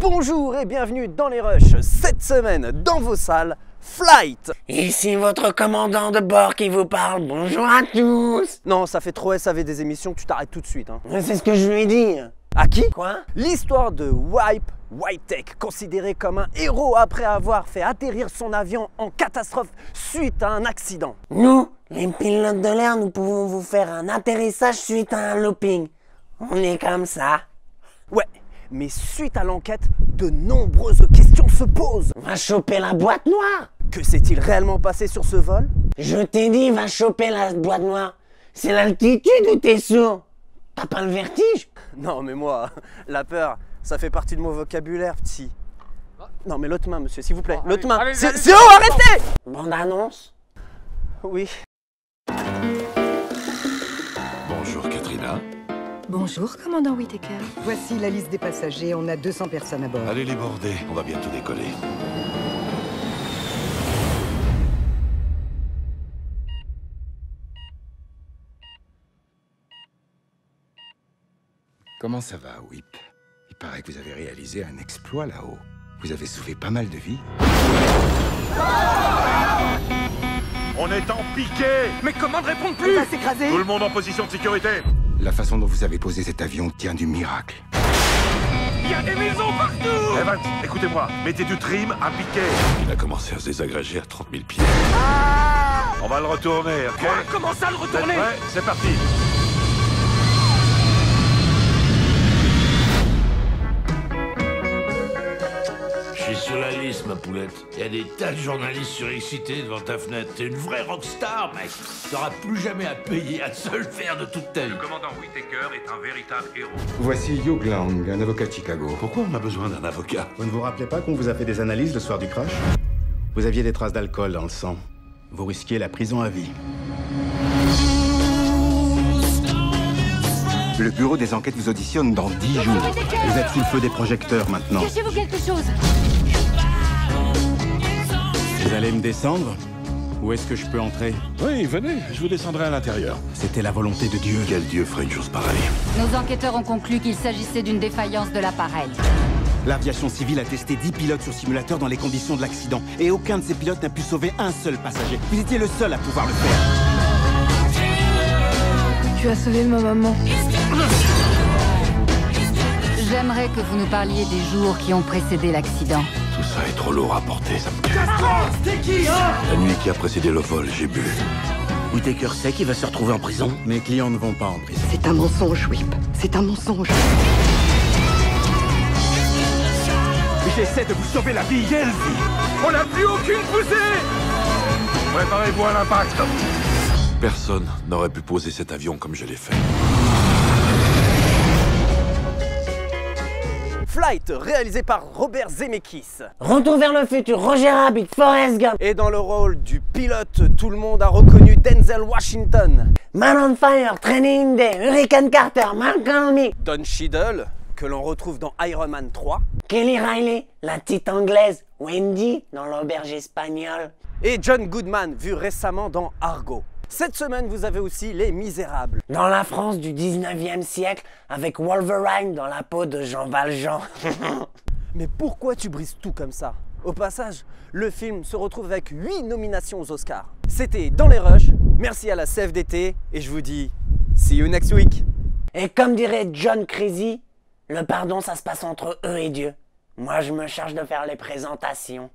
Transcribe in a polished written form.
Bonjour et bienvenue dans les rushs. Cette semaine, dans vos salles, Flight. Ici votre commandant de bord qui vous parle. Bonjour à tous. Non, ça fait trop SAV des émissions, tu t'arrêtes tout de suite. Hein. C'est ce que je lui ai dit. À qui? Quoi? L'histoire de Whitetech, considéré comme un héros après avoir fait atterrir son avion en catastrophe suite à un accident. Nous, les pilotes de l'air, nous pouvons vous faire un atterrissage suite à un looping. On est comme ça. Ouais, mais suite à l'enquête, de nombreuses questions se posent. Va choper la boîte noire. Que s'est-il réellement passé sur ce vol? Je t'ai dit, va choper la boîte noire. C'est l'altitude ou t'es sourd? T'as pas le vertige? Non mais moi, la peur, ça fait partie de mon vocabulaire, petit. Non mais l'autre main, monsieur, s'il vous plaît. L'autre main. C'est haut, arrêtez! Bande annonce? Oui. Bonjour Katrina. Bonjour, commandant Whittaker. Voici la liste des passagers, on a 200 personnes à bord. Allez les border, on va bientôt décoller. Comment ça va, Whip? Il paraît que vous avez réalisé un exploit là-haut. Vous avez sauvé pas mal de vies. On est en piqué. Mais comment ne répondre plus? Il va s'écraser. Tout le monde en position de sécurité. La façon dont vous avez posé cet avion tient du miracle. Il y a des maisons partout! Evans, écoutez-moi, mettez du trim à piquer. Il a commencé à se désagréger à 30 000 pieds. On va le retourner, ok? Quoi? Comment ça le Vous êtes retourner? prêts? C'est parti. Je suis sur la liste, ma poulette. Il y a des tas de journalistes surexcités devant ta fenêtre. T'es une vraie rockstar, mec. T'auras plus jamais à payer un seul verre de toute ta vie. Le commandant Whittaker est un véritable héros. Voici Hugh Lang, un avocat de Chicago. Pourquoi on a besoin d'un avocat? Vous ne vous rappelez pas qu'on vous a fait des analyses le soir du crash? Vous aviez des traces d'alcool dans le sang. Vous risquiez la prison à vie. Le bureau des enquêtes vous auditionne dans 10 jours. Vous êtes sous le feu des projecteurs maintenant. Cachez-vous quelque chose. Vous allez me descendre? Où est-ce que je peux entrer? Oui, venez, je vous descendrai à l'intérieur. C'était la volonté de Dieu. Quel dieu ferait une chose pareille? Nos enquêteurs ont conclu qu'il s'agissait d'une défaillance de l'appareil. L'aviation civile a testé 10 pilotes sur simulateur dans les conditions de l'accident. Et aucun de ces pilotes n'a pu sauver un seul passager. Vous étiez le seul à pouvoir le faire. Tu as sauvé ma maman. J'aimerais que vous nous parliez des jours qui ont précédé l'accident. Tout ça est trop lourd à porter, ça me casse. C'était qui, hein? La nuit qui a précédé le vol, j'ai bu. Whittaker sait qu'il va se retrouver en prison. Mes clients ne vont pas en prison. C'est un mensonge, Whip. C'est un mensonge. J'essaie de vous sauver la vie. Quelle vie? On n'a plus aucune poussée! Préparez-vous à l'impact. Personne n'aurait pu poser cet avion comme je l'ai fait. Flight, réalisé par Robert Zemeckis. Retour vers le futur, Roger Rabbit, Forrest Gump. Et dans le rôle du pilote, tout le monde a reconnu Denzel Washington. Man on Fire, Training Day, Hurricane Carter, Malcolm Me. Don Cheadle, que l'on retrouve dans Iron Man 3. Kelly Riley, la petite anglaise. Wendy, dans l'auberge espagnole. Et John Goodman, vu récemment dans Argo. Cette semaine, vous avez aussi Les Misérables. Dans la France du 19e siècle, avec Wolverine dans la peau de Jean Valjean. Mais pourquoi tu brises tout comme ça? Au passage, le film se retrouve avec 8 nominations aux Oscars. C'était Dans les Rushs, merci à la CFDT, et je vous dis, see you next week. Et comme dirait John Crazy, le pardon ça se passe entre eux et Dieu. Moi je me charge de faire les présentations.